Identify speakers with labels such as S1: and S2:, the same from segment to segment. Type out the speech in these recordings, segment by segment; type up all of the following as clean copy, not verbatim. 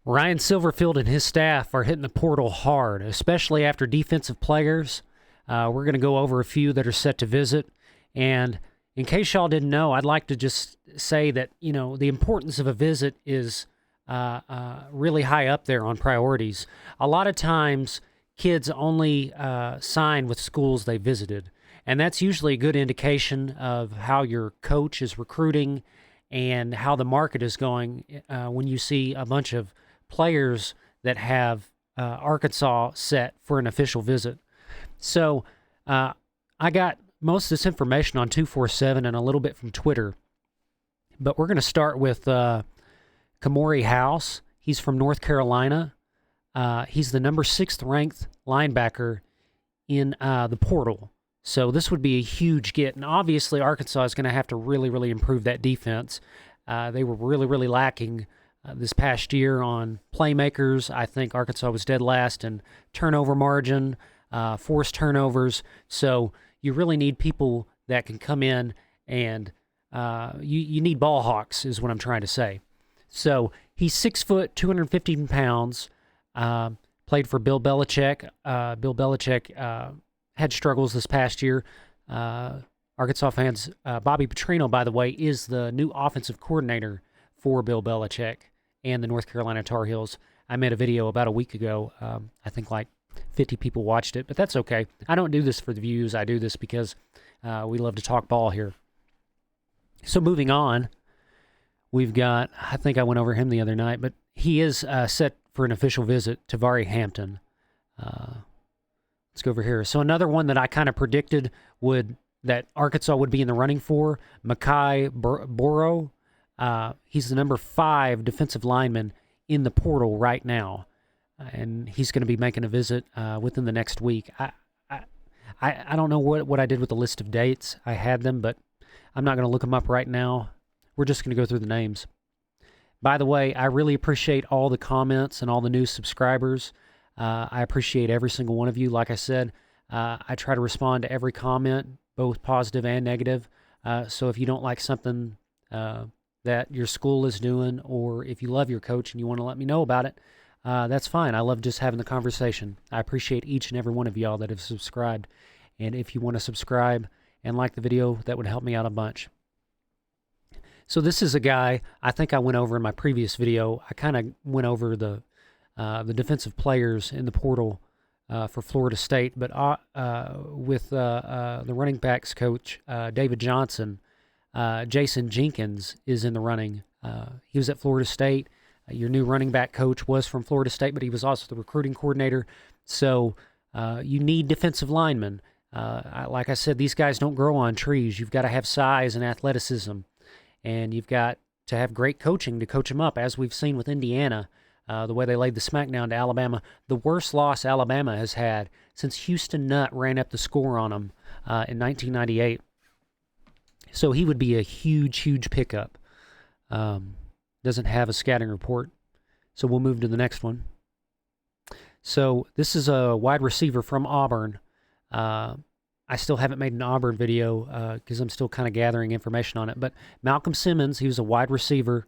S1: Ryan Silverfield and his staff are hitting the portal hard, especially after defensive players. We're going to go over a few that are set to visit. And in case y'all didn't know, I'd like to just say that, the importance of a visit is really high up there on priorities. A lot of times, kids only sign with schools they visited. And that's usually a good indication of how your coach is recruiting and how the market is going when you see a bunch of players that have Arkansas set for an official visit. So I got most of this information on 247 and a little bit from Twitter. But we're going to start with Kamori House. He's from North Carolina. He's the number 6th ranked linebacker in the portal. So this would be a huge get. And obviously Arkansas is going to have to really, really improve that defense. They were really, really lacking this past year on playmakers. I think Arkansas was dead last in turnover margin, forced turnovers. So you really need people that can come in and you need ball hawks is what I'm trying to say. So he's 6 foot, 215 pounds, played for Bill Belichick. Bill Belichick had struggles this past year. Arkansas fans, Bobby Petrino, by the way, is the new offensive coordinator for Bill Belichick and the North Carolina Tar Heels. I made a video about a week ago. I think like 50 people watched it, but that's okay. I don't do this for the views. I do this because we love to talk ball here. So moving on, we've got, I think I went over him the other night, but he is set for an official visit to Vari Hampton. Let's go over here. So another one that I kind of predicted that Arkansas would be in the running for, Makai Boro. He's the number 5 defensive lineman in the portal right now, and he's going to be making a visit within the next week. I don't know what I did with the list of dates. I had them, but I'm not going to look them up right now. We're just going to go through the names. By the way, I really appreciate all the comments and all the new subscribers. I appreciate every single one of you. Like I said, I try to respond to every comment, both positive and negative. So if you don't like something that your school is doing, or if you love your coach and you want to let me know about it, that's fine. I love just having the conversation. I appreciate each and every one of y'all that have subscribed. And if you want to subscribe and like the video, that would help me out a bunch. So this is a guy I think I went over in my previous video. I kind of went over the defensive players in the portal for Florida State, but with the running backs coach, David Johnson, Jason Jenkins is in the running. He was at Florida State. Your new running back coach was from Florida State, but he was also the recruiting coordinator. So you need defensive linemen. Like I said, these guys don't grow on trees. You've got to have size and athleticism, and you've got to have great coaching to coach them up, as we've seen with Indiana. The way they laid the smackdown to Alabama, the worst loss Alabama has had since Houston Nutt ran up the score on them in 1998. So he would be a huge, huge pickup. Doesn't have a scouting report. So we'll move to the next one. So this is a wide receiver from Auburn. I still haven't made an Auburn video because I'm still kind of gathering information on it. But Malcolm Simmons, he was a wide receiver.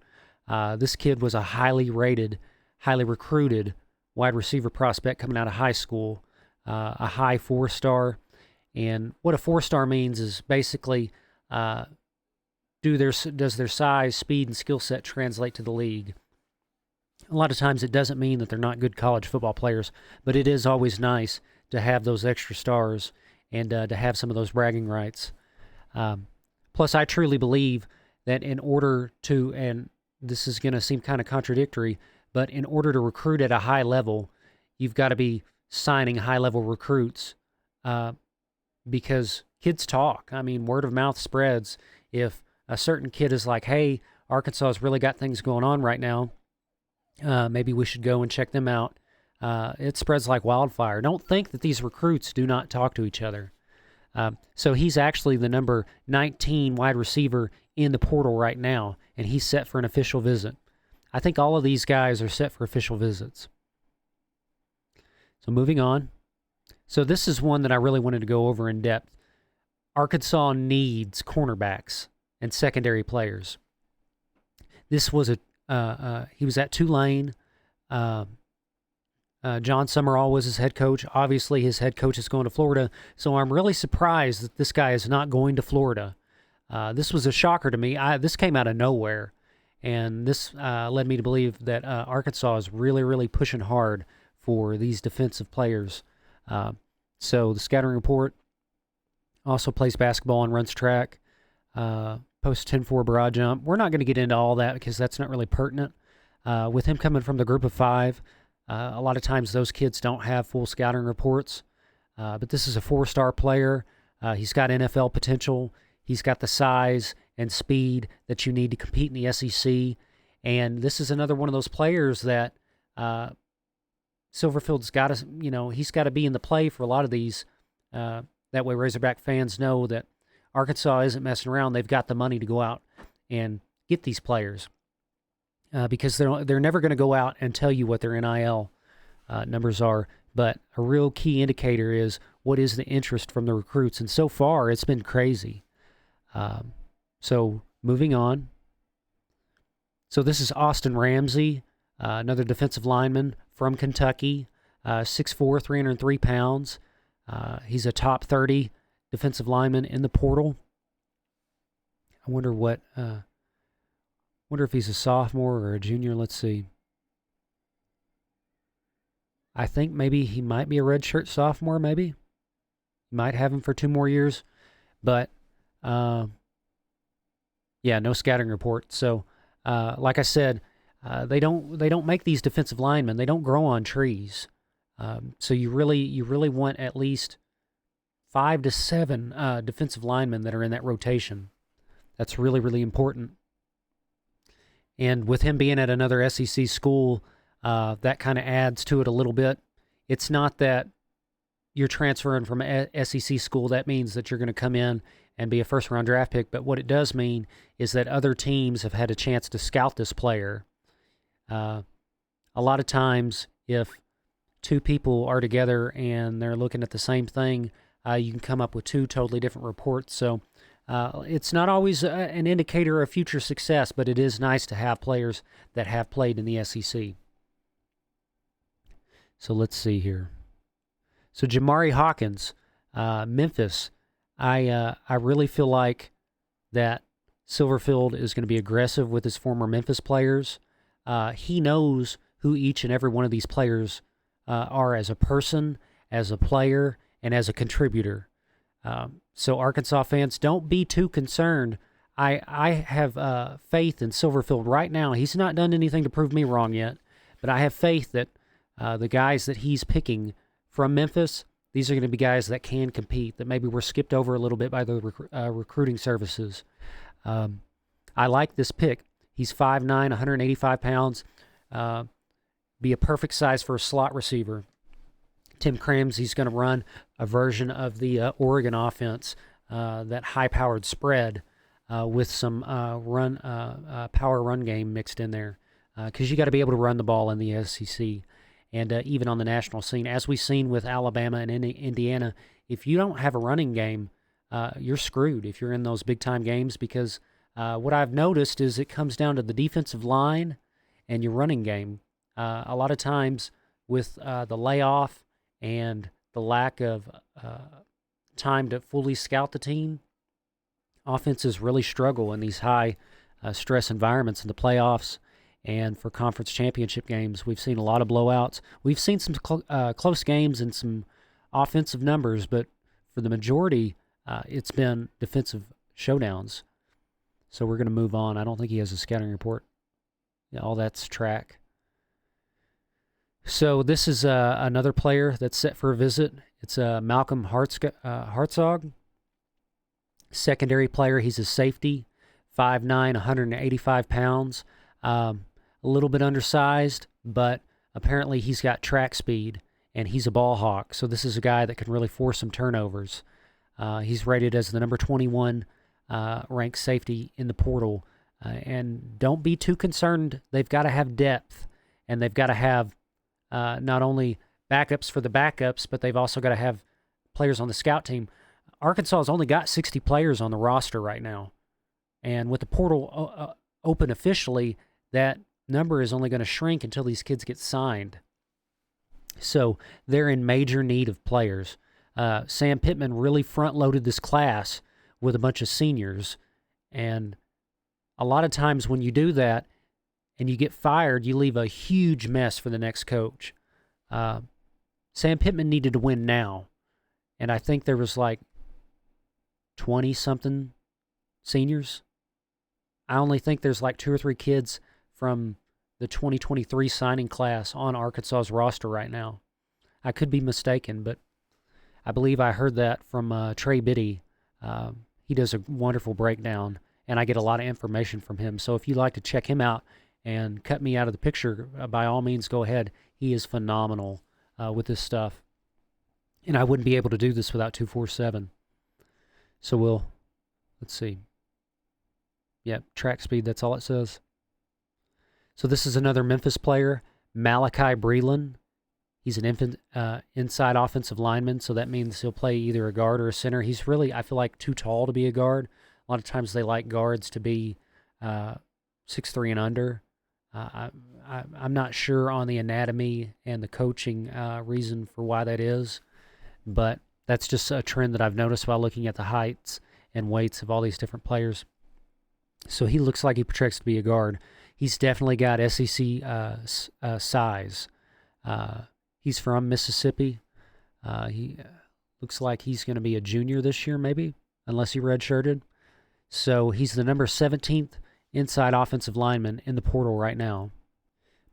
S1: This kid was a highly rated, highly recruited wide receiver prospect coming out of high school, a high 4-star. And what a 4-star means is basically does their size, speed, and skill set translate to the league? A lot of times it doesn't mean that they're not good college football players, but it is always nice to have those extra stars and to have some of those bragging rights. Plus, I truly believe that in order to, and this is going to seem kind of contradictory, but in order to recruit at a high level, you've got to be signing high-level recruits because kids talk. I mean, word of mouth spreads. If a certain kid is like, hey, Arkansas has really got things going on right now, maybe we should go and check them out. It spreads like wildfire. Don't think that these recruits do not talk to each other. So he's actually the number 19 wide receiver in the portal right now, and he's set for an official visit. I think all of these guys are set for official visits. So moving on. So this is one that I really wanted to go over in depth. Arkansas needs cornerbacks and secondary players. This was he was at Tulane. Uh, John Summerall was his head coach. Obviously, his head coach is going to Florida, so I'm really surprised that this guy is not going to Florida. This was a shocker to me. This came out of nowhere, and this led me to believe that Arkansas is really, really pushing hard for these defensive players. So the scouting report also plays basketball and runs track. Posts 10-4 broad jump. We're not going to get into all that because that's not really pertinent. With him coming from the group of five, a lot of times those kids don't have full scouting reports. But this is a 4-star player. He's got NFL potential. He's got the size and speed that you need to compete in the SEC. And this is another one of those players that Silverfield's got to, he's got to be in the play for a lot of these. That way Razorback fans know that Arkansas isn't messing around. They've got the money to go out and get these players. Because they're never going to go out and tell you what their NIL numbers are. But a real key indicator is what is the interest from the recruits. And so far, it's been crazy. So moving on. So this is Austin Ramsey, another defensive lineman from Kentucky, 6'4", 303 pounds. He's a top 30 defensive lineman in the portal. I wonder what... wonder if he's a sophomore or a junior. Let's see. I think maybe he might be a redshirt sophomore, maybe. Might have him for 2 more years. But, yeah, no scouting report. So, like I said, they don't make these defensive linemen. They don't grow on trees. So you really want at least 5 to 7 defensive linemen that are in that rotation. That's really, really important. And with him being at another SEC school, that kind of adds to it a little bit. It's not that you're transferring from an SEC school. That means that you're going to come in and be a first-round draft pick. But what it does mean is that other teams have had a chance to scout this player. A lot of times, if 2 people are together and they're looking at the same thing, you can come up with 2 totally different reports. So it's not always an indicator of future success, but it is nice to have players that have played in the SEC. So let's see here. So Jamari Hawkins, Memphis. I really feel like that Silverfield is going to be aggressive with his former Memphis players. He knows who each and every one of these players are as a person, as a player, and as a contributor. So Arkansas fans, don't be too concerned. I have faith in Silverfield right now. He's not done anything to prove me wrong yet, but I have faith that the guys that he's picking from Memphis, these are going to be guys that can compete, that maybe were skipped over a little bit by the recruiting services. I like this pick. He's 5'9", 185 pounds. Be a perfect size for a slot receiver. Tim Cramsey's going to run a version of the Oregon offense, that high-powered spread with some power run game mixed in there, because you got to be able to run the ball in the SEC and even on the national scene. As we've seen with Alabama and Indiana, if you don't have a running game, you're screwed if you're in those big-time games, because what I've noticed is it comes down to the defensive line and your running game. A lot of times with the layoff and the lack of time to fully scout the team, offenses really struggle in these high stress environments in the playoffs and for conference championship games. We've seen a lot of blowouts. We've seen some close games and some offensive numbers, but for the majority, it's been defensive showdowns. So we're going to move on. I don't think he has a scouting report. Yeah, all that's track. So this is another player that's set for a visit. It's Malcolm Hartzog, secondary player. He's a safety, 5'9", 185 pounds. A little bit undersized, but apparently he's got track speed, and he's a ball hawk. So this is a guy that can really force some turnovers. He's rated as the number 21 ranked safety in the portal. And don't be too concerned. They've got to have depth, and they've got to have not only backups for the backups, but they've also got to have players on the scout team. Arkansas has only got 60 players on the roster right now. And with the portal open officially, that number is only going to shrink until these kids get signed. So they're in major need of players. Sam Pittman really front-loaded this class with a bunch of seniors, and a lot of times when you do that and you get fired, you leave a huge mess for the next coach. Sam Pittman needed to win now, and I think there was like 20-something seniors. I only think there's like 2 or 3 kids from the 2023 signing class on Arkansas's roster right now. I could be mistaken, but I believe I heard that from Trey Biddy. He does a wonderful breakdown, and I get a lot of information from him. So if you'd like to check him out and cut me out of the picture, by all means, go ahead. He is phenomenal with this stuff. And I wouldn't be able to do this without 247. So let's see. Yep, track speed, that's all it says. So this is another Memphis player, Malachi Breland. He's an inside offensive lineman, so that means he'll play either a guard or a center. He's really, I feel like, too tall to be a guard. A lot of times they like guards to be 6'3" and under. I'm not sure on the anatomy and the coaching reason for why that is, but that's just a trend that I've noticed while looking at the heights and weights of all these different players. So he looks like he projects to be a guard. He's definitely got SEC size. He's from Mississippi. He looks like he's going to be a junior this year, maybe, unless he redshirted. So he's the number 17th inside offensive lineman in the portal right now.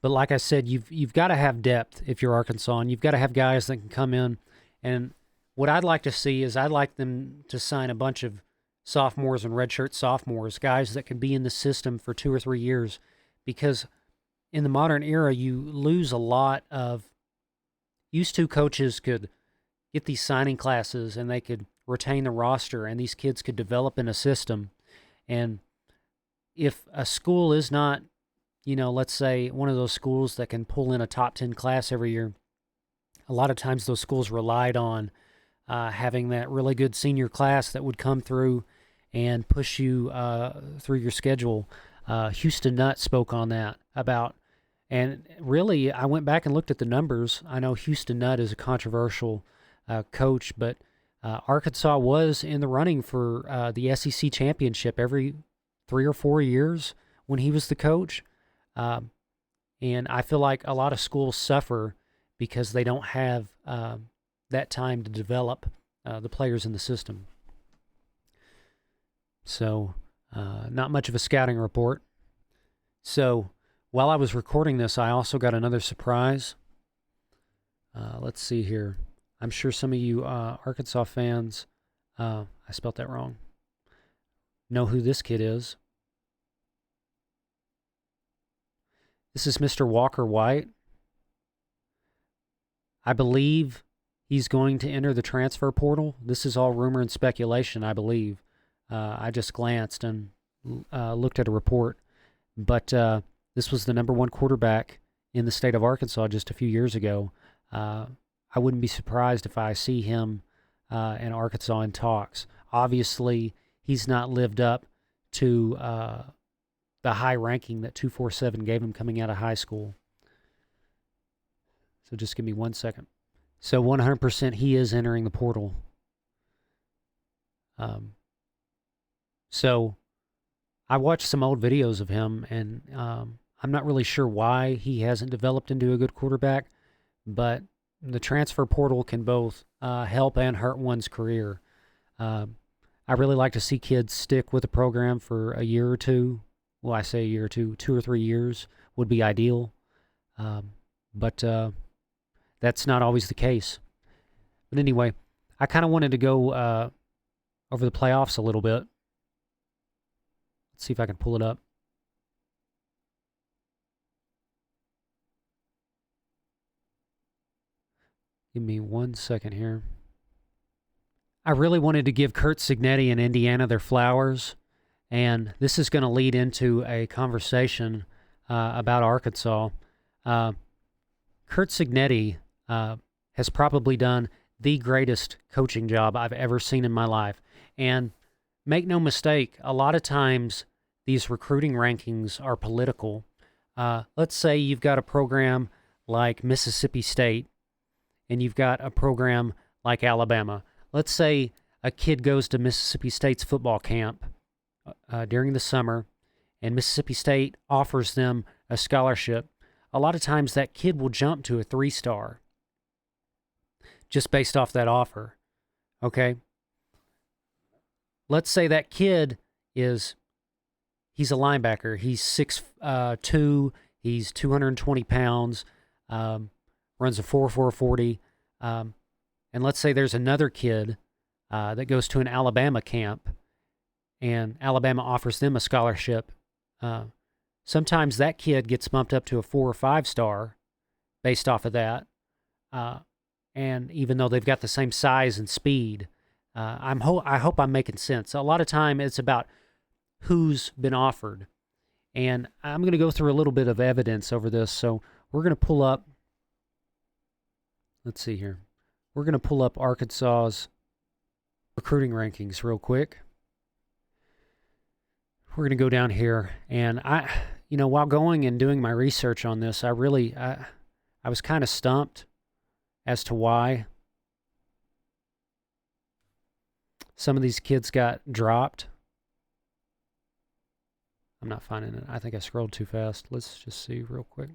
S1: But like I said, you've got to have depth if you're Arkansas, and you've got to have guys that can come in. And what I'd like to see is I'd like them to sign a bunch of sophomores and redshirt sophomores, guys that can be in the system for 2 or 3 years, because in the modern era, you lose a lot of. Used to coaches could get these signing classes and they could retain the roster, and these kids could develop in a system. And if a school is not, let's say one of those schools that can pull in a top 10 class every year, a lot of times those schools relied on having that really good senior class that would come through and push you through your schedule. Houston Nutt spoke on that and really, I went back and looked at the numbers. I know Houston Nutt is a controversial coach, but Arkansas was in the running for the SEC championship every 3 or 4 years when he was the coach. And I feel like a lot of schools suffer because they don't have that time to develop the players in the system. So, not much of a scouting report. So, while I was recording this, I also got another surprise. Let's see here. I'm sure some of you Arkansas fans, I spelt that wrong, know who this kid is. This is Mr. Walker White. I believe he's going to enter the transfer portal. This is all rumor and speculation, I believe. I just glanced and looked at a report. But this was the number 1 quarterback in the state of Arkansas just a few years ago. I wouldn't be surprised if I see him in Arkansas in talks. Obviously, he's not lived up to the high ranking that 247 gave him coming out of high school. So just give me 1 second. So 100% he is entering the portal. So I watched some old videos of him, and I'm not really sure why he hasn't developed into a good quarterback, but the transfer portal can both help and hurt one's career. I really like to see kids stick with the program for a year or two. Well, I say a year or two, 2 or 3 years would be ideal. But that's not always the case. But anyway, I kind of wanted to go over the playoffs a little bit. Let's see if I can pull it up. Give me 1 second here. I really wanted to give Curt Cignetti and Indiana their flowers, and this is going to lead into a conversation about Arkansas. Curt Cignetti has probably done the greatest coaching job I've ever seen in my life. And make no mistake, a lot of times these recruiting rankings are political. Let's say you've got a program like Mississippi State and you've got a program like Alabama. Let's say a kid goes to Mississippi State's football camp during the summer, and Mississippi State offers them a scholarship. A lot of times that kid will jump to a 3-star just based off that offer. Okay? Let's say that kid he's a linebacker. He's 6'2", he's 220 pounds, runs a 4.4 40. And let's say there's another kid that goes to an Alabama camp, and Alabama offers them a scholarship. Sometimes that kid gets bumped up to a 4 or 5-star based off of that. And even though they've got the same size and speed, I hope I'm making sense. A lot of time it's about who's been offered. And I'm going to go through a little bit of evidence over this. So we're going to pull up, let's see here. We're going to pull up Arkansas's recruiting rankings real quick. We're going to go down here, and while going and doing my research on this, I was kind of stumped as to why some of these kids got dropped. I'm not finding it. I think I scrolled too fast. Let's just see real quick.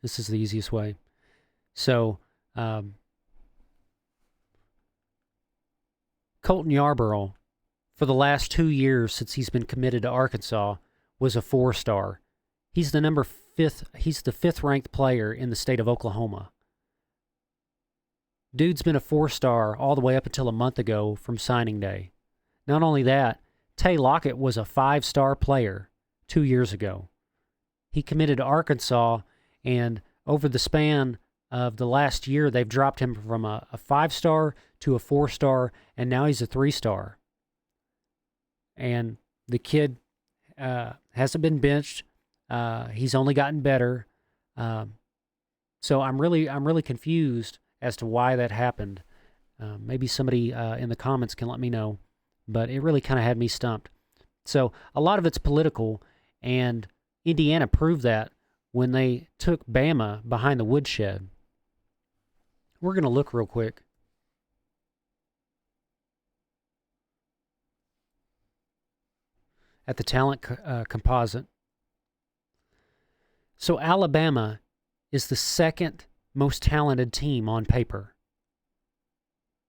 S1: This is the easiest way. So, Colton Yarborough, for the last 2 years since he's been committed to Arkansas, was a 4-star. He's the fifth ranked player in the state of Oklahoma. Dude's been a 4-star all the way up until a month ago from signing day. Not only that, Tay Lockett was a 5-star player 2 years ago. He committed to Arkansas, and over the span of the last year, they've dropped him from a 5-star to a 4-star, and now he's a 3-star. And the kid hasn't been benched. He's only gotten better. So I'm really confused as to why that happened. Maybe somebody in the comments can let me know. But it really kind of had me stumped. So a lot of it's political, and Indiana proved that when they took Bama behind the woodshed. We're going to look real quick. At the talent composite. So Alabama is the second most talented team on paper.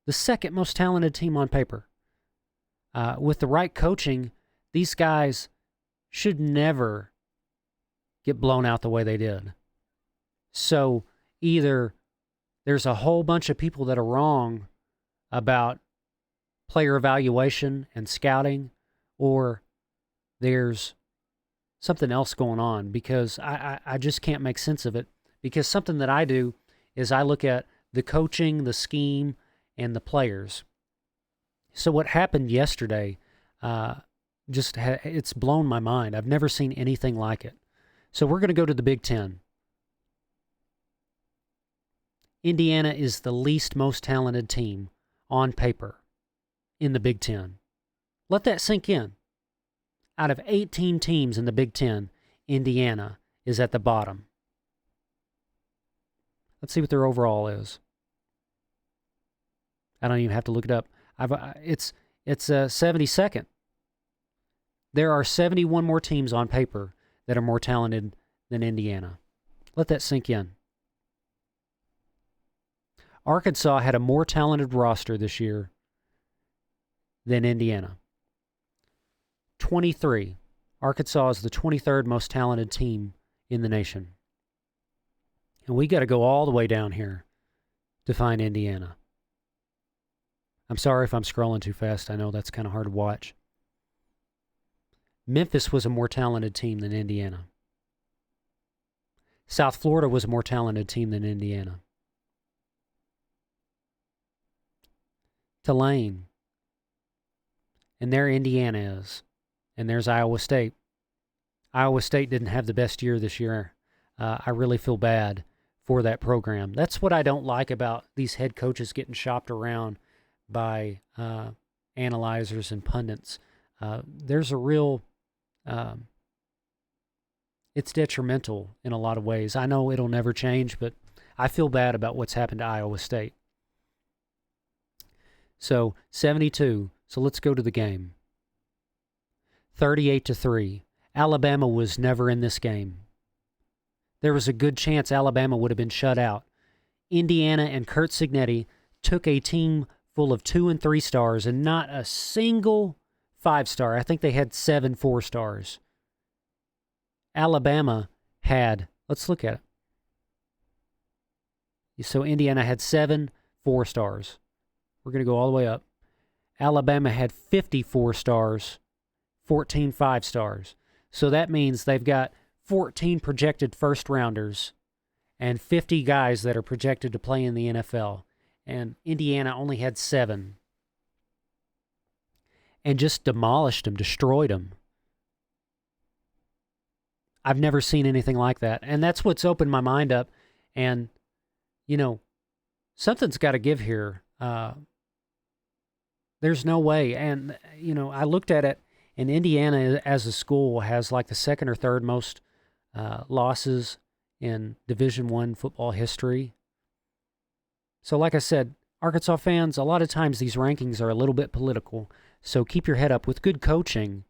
S1: The second most talented team on paper. With the right coaching, these guys should never get blown out the way they did. So either there's a whole bunch of people that are wrong about player evaluation and scouting, or there's something else going on, because I just can't make sense of it. Because something that I do is I look at the coaching, the scheme, and the players. So what happened yesterday, it's blown my mind. I've never seen anything like it. So we're going to go to the Big Ten. Indiana is the least most talented team on paper in the Big Ten. Let that sink in. Out of 18 teams in the Big Ten, Indiana is at the bottom. Let's see what their overall is. I don't even have to look it up. It's 72nd. There are 71 more teams on paper that are more talented than Indiana. Let that sink in. Arkansas had a more talented roster this year than Indiana. 23. Arkansas is the 23rd most talented team in the nation. And we got to go all the way down here to find Indiana. I'm sorry if I'm scrolling too fast. I know that's kind of hard to watch. Memphis was a more talented team than Indiana. South Florida was a more talented team than Indiana. Tulane. And there Indiana is. And there's Iowa State. Iowa State didn't have the best year this year. I really feel bad for that program. That's what I don't like about these head coaches getting shopped around by analyzers and pundits. There's a real it's detrimental in a lot of ways. I know it'll never change, but I feel bad about what's happened to Iowa State. So 72. So let's go to the game. 38-3. Alabama was never in this game. There was a good chance Alabama would have been shut out. Indiana and Curt Cignetti took a team full of 2 and 3 stars and not a single 5-star. I think they had 7 4-stars. Alabama had, let's look at it. So Indiana had 7 4-stars. We're going to go all the way up. Alabama had 54 stars, 14 5-stars. So that means they've got 14 projected first-rounders and 50 guys that are projected to play in the NFL. And Indiana only had 7. And just demolished them, destroyed them. I've never seen anything like that. And that's what's opened my mind up. And, you know, something's got to give here. There's no way. And, you know, I looked at it, and Indiana as a school has like the second or third most losses in Division I football history. So like I said, Arkansas fans, a lot of times these rankings are a little bit political. So keep your head up. With good coaching,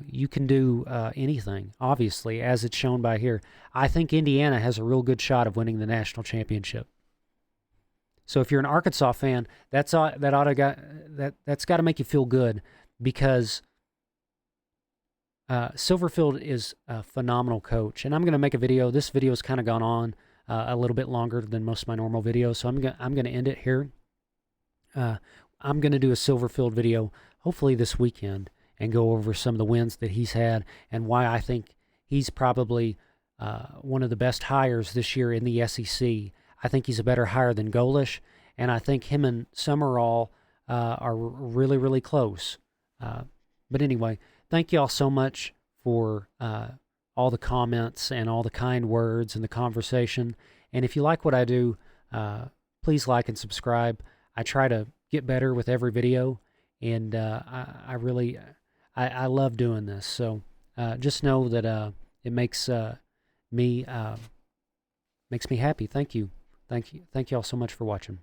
S1: you can do anything, obviously, as it's shown by here. I think Indiana has a real good shot of winning the national championship. So if you're an Arkansas fan, that's got to make you feel good, because Silverfield is a phenomenal coach. And I'm going to make a video. This video has kind of gone on a little bit longer than most of my normal videos, so I'm going to end it here. I'm going to do a Silverfield video hopefully this weekend and go over some of the wins that he's had and why I think he's probably one of the best hires this year in the SEC. I think he's a better hire than Golish, and I think him and Summerall are really, really close. But anyway, thank you all so much for all the comments and all the kind words and the conversation. And if you like what I do, please like and subscribe. I try to get better with every video, and I really love doing this. So just know that it makes me happy. Thank you. Thank you all so much for watching.